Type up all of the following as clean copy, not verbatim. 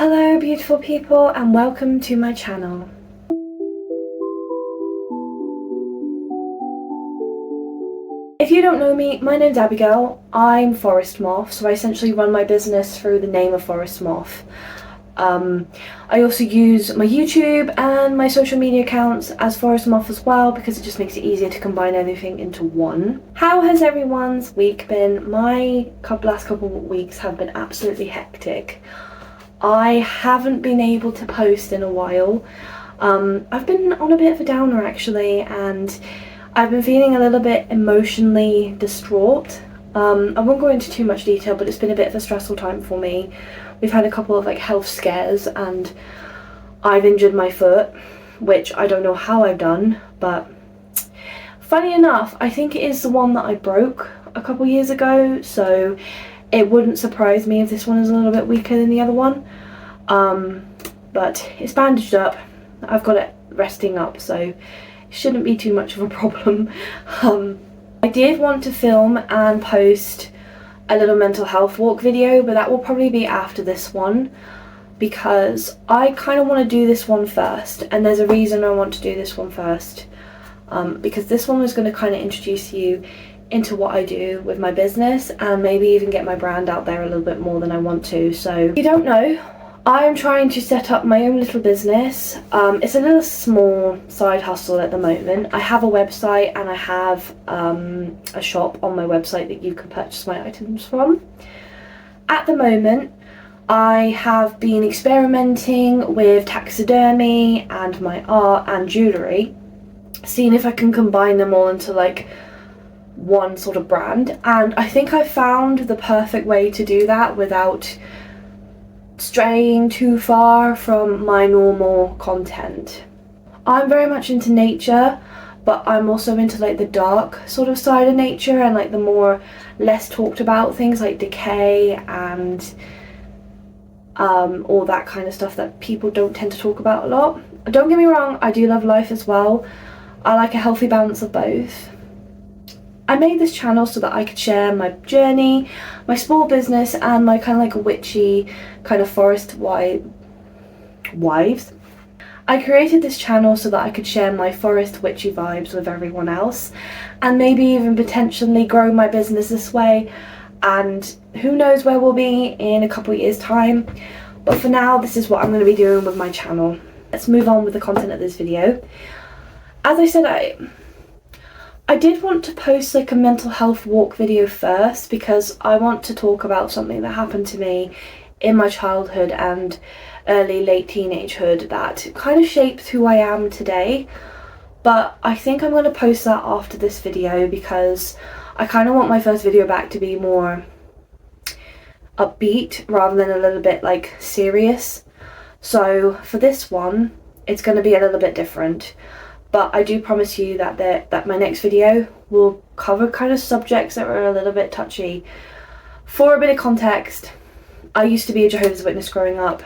Hello beautiful people and welcome to my channel. If you don't know me, my name's Abigail. I'm Forest Moth, so I essentially run my business through the name of Forest Moth. I also use my YouTube and my social media accounts as Forest Moth as well because it just makes it easier to combine everything into one. How has everyone's week been? My last couple of weeks have been absolutely hectic. I haven't been able to post in a while. I've been on a bit of a downer actually, and I've been feeling a little bit emotionally distraught. I won't go into too much detail, but it's been a bit of a stressful time for me. We've had a couple of health scares and I've injured my foot, which I don't know how I've done, but funny enough, I think it is the one that I broke a couple years ago, so it wouldn't surprise me if this one is a little bit weaker than the other one. But it's bandaged up. I've got it resting up, so it shouldn't be too much of a problem. I did want to film and post a little mental health walk video, but that will probably be after this one because I kind of want to do this one first, and there's a reason I want to do this one first, because this one was going to kind of introduce you into what I do with my business and maybe even get my brand out there a little bit more than I want to. So if you don't know, I am trying to set up my own little business. It's a little small side hustle at the moment. I have a website and I have a shop on my website that you can purchase my items from. At the moment, I have been experimenting with taxidermy and my art and jewellery, seeing if I can combine them all into one sort of brand, and I think I found the perfect way to do that without straying too far from my normal content. I'm very much into nature, but I'm also into the dark sort of side of nature and the more less talked about things like decay and all that kind of stuff that people don't tend to talk about a lot. Don't get me wrong, I do love life as well. I like a healthy balance of both. I made this channel so that I could share my journey, my small business, and my kind of witchy kind of forest wives. I created this channel so that I could share my forest witchy vibes with everyone else, and maybe even potentially grow my business this way, and who knows where we'll be in a couple of years time. But for now, this is what I'm going to be doing with my channel. Let's move on with the content of this video. As I said, I did want to post a mental health walk video first because I want to talk about something that happened to me in my childhood and late teenagehood that kind of shaped who I am today. But I think I'm going to post that after this video because I kind of want my first video back to be more upbeat rather than a little bit serious. So for this one, it's going to be a little bit different. But I do promise you that my next video will cover kind of subjects that are a little bit touchy. For a bit of context, I used to be a Jehovah's Witness growing up,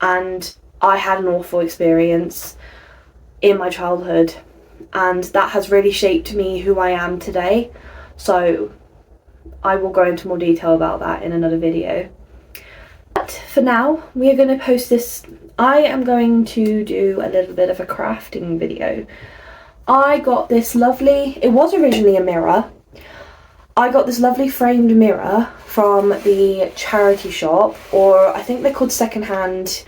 and I had an awful experience in my childhood, and that has really shaped me who I am today. So I will go into more detail about that in another video. But for now, we are going to post this. I am going to do a little bit of a crafting video. I got this lovely, it was originally a mirror. I got this lovely framed mirror from the charity shop, or I think they're called secondhand.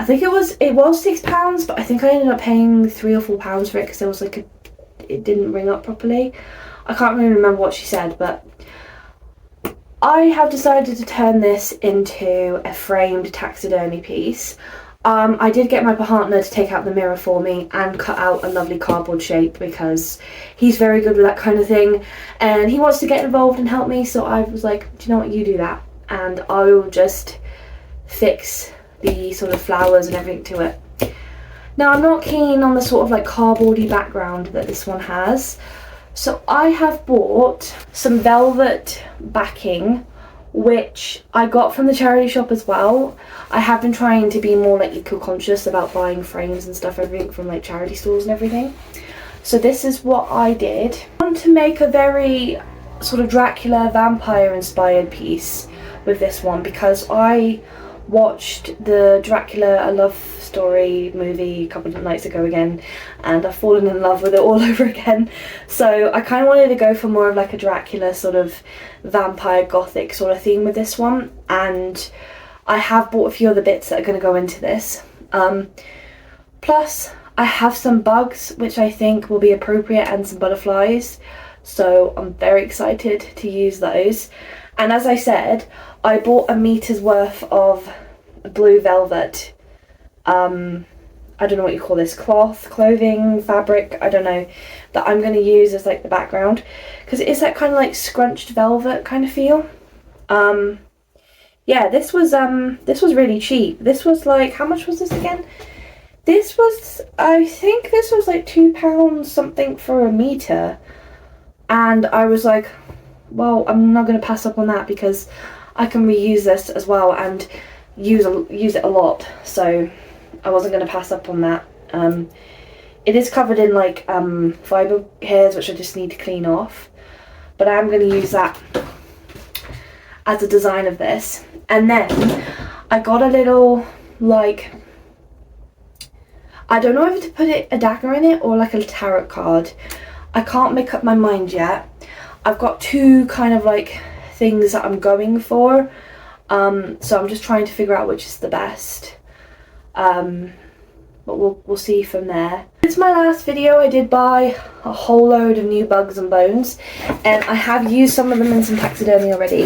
I think it was £6, but I think I ended up paying £3 or £4 for it because there was it didn't ring up properly. I can't really remember what she said, but I have decided to turn this into a framed taxidermy piece. I did get my partner to take out the mirror for me and cut out a lovely cardboard shape because he's very good with that kind of thing and he wants to get involved and help me, so I was like, do you know what, you do that and I will just fix the sort of flowers and everything to it. Now I'm not keen on the sort of cardboardy background that this one has, so I have bought some velvet backing, which I got from the charity shop as well. I have been trying to be more eco-conscious about buying frames and stuff, everything from charity stores and everything. So this is what I did. I want to make a very sort of Dracula vampire inspired piece with this one because I watched the Dracula A Love Story movie a couple of nights ago again, and I've fallen in love with it all over again. So I kind of wanted to go for more of like a Dracula sort of vampire gothic sort of theme with this one, and I have bought a few other bits that are going to go into this. Plus I have some bugs which I think will be appropriate and some butterflies, so I'm very excited to use those. And as I said, I bought a meter's worth of blue velvet, I don't know what you call this, cloth, clothing, fabric, I don't know, that I'm going to use as like the background, because it is that kind of like scrunched velvet kind of feel. Yeah, this was really cheap. This was like, how much was this again? This was, I think this was like £2 something for a meter, and I was like, well, I'm not going to pass up on that because I can reuse this as well and use it a lot, so I wasn't going to pass up on that. It is covered in like fibre hairs which I just need to clean off, but I'm going to use that as a design of this. And then I got a little, like, I don't know if to put a dagger in it or like a tarot card. I can't make up my mind yet. I've got two kind of like things that I'm going for, so I'm just trying to figure out which is the best, but we'll see from there. It's my last video. I did buy a whole load of new bugs and bones, and I have used some of them in some taxidermy already,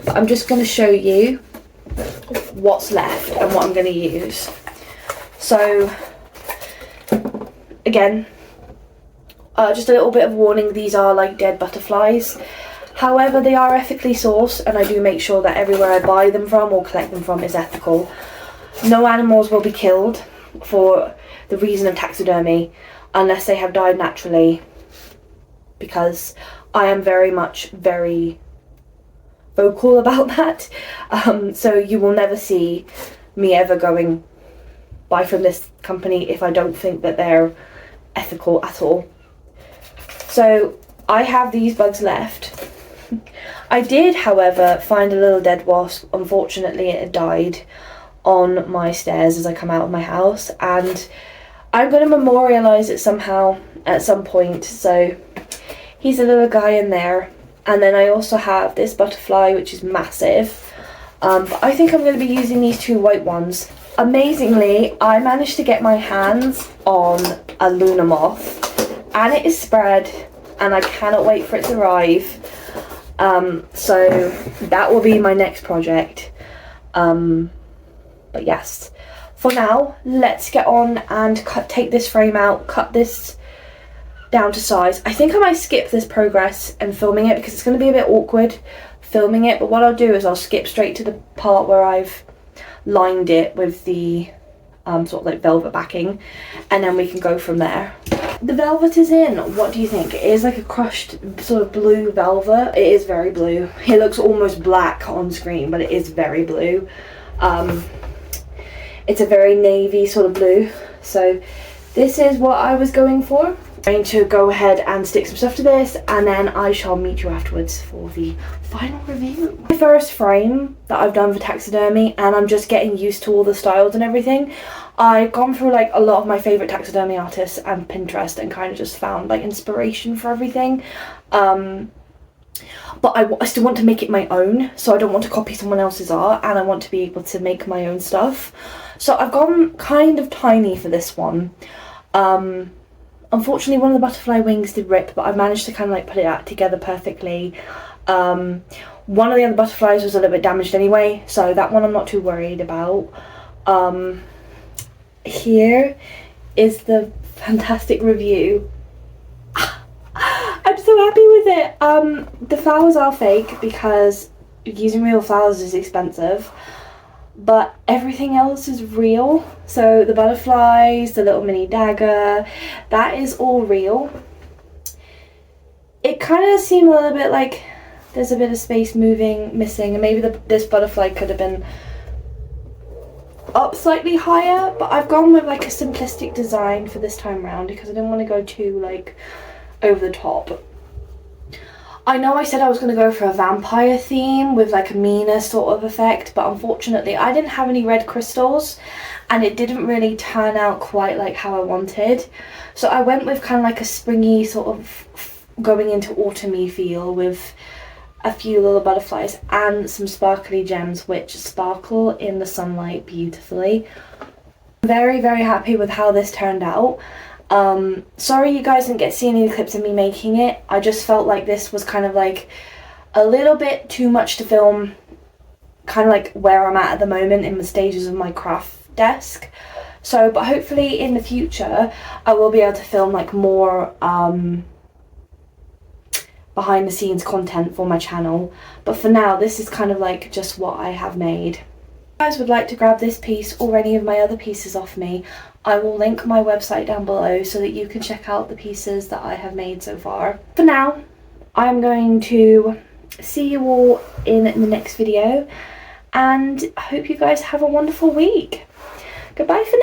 but I'm just going to show you what's left and what I'm going to use. So again, just a little bit of warning, these are like dead butterflies. However, they are ethically sourced, and I do make sure that everywhere I buy them from or collect them from is ethical. No animals will be killed for the reason of taxidermy unless they have died naturally, because I am very vocal about that. So you will never see me ever going buy from this company if I don't think that they're ethical at all. So I have these bugs left. I did, however, find a little dead wasp. Unfortunately, it had died on my stairs as I come out of my house, and I'm going to memorialise it somehow at some point. So he's a little guy in there. And then I also have this butterfly, which is massive, but I think I'm going to be using these two white ones. Amazingly, I managed to get my hands on a Luna moth, and it is spread, and I cannot wait for it to arrive. So that will be my next project. But yes, for now, let's get on and take this frame out, cut this down to size. I think I might skip this progress and filming it because it's going to be a bit awkward filming it, but what I'll do is I'll skip straight to the part where I've lined it with the sort of like velvet backing, and then we can go from there. The velvet is in. What do you think? It is like a crushed sort of blue velvet. It is very blue. It looks almost black on screen, but it is very blue. It's a very navy sort of blue. So this is what I was going for. I'm going to go ahead and stick some stuff to this, and then I shall meet you afterwards for the final review. My first frame that I've done for taxidermy, and I'm just getting used to all the styles and everything. I've gone through like a lot of my favourite taxidermy artists and Pinterest and kind of just found like inspiration for everything. But I still want to make it my own, so I don't want to copy someone else's art, and I want to be able to make my own stuff. So I've gone kind of tiny for this one. Unfortunately, one of the butterfly wings did rip, but I managed to kind of like put it together perfectly. One of the other butterflies was a little bit damaged anyway, so that one I'm not too worried about. Here is the fantastic review. I'm so happy with it. The flowers are fake because using real flowers is expensive, but everything else is real. So the butterflies, the little mini dagger, that is all real. It kind of seemed a little bit like there's a bit of space missing, and maybe this butterfly could have been up slightly higher, but I've gone with like a simplistic design for this time round because I didn't want to go too like over the top. I know I said I was going to go for a vampire theme with like a meaner sort of effect, but unfortunately I didn't have any red crystals and it didn't really turn out quite like how I wanted. So I went with kind of like a springy sort of going into autumny feel with a few little butterflies and some sparkly gems which sparkle in the sunlight beautifully. Very, very happy with how this turned out. Sorry you guys didn't get to see any of the clips of me making it. I just felt like this was kind of like a little bit too much to film, kind of like where I'm at the moment in the stages of my craft desk. So, but hopefully in the future I will be able to film like more behind the scenes content for my channel. But for now, this is kind of like just what I have made. If you guys would like to grab this piece or any of my other pieces off me, I will link my website down below so that you can check out the pieces that I have made so far. For now, I'm going to see you all in the next video and I hope you guys have a wonderful week. Goodbye for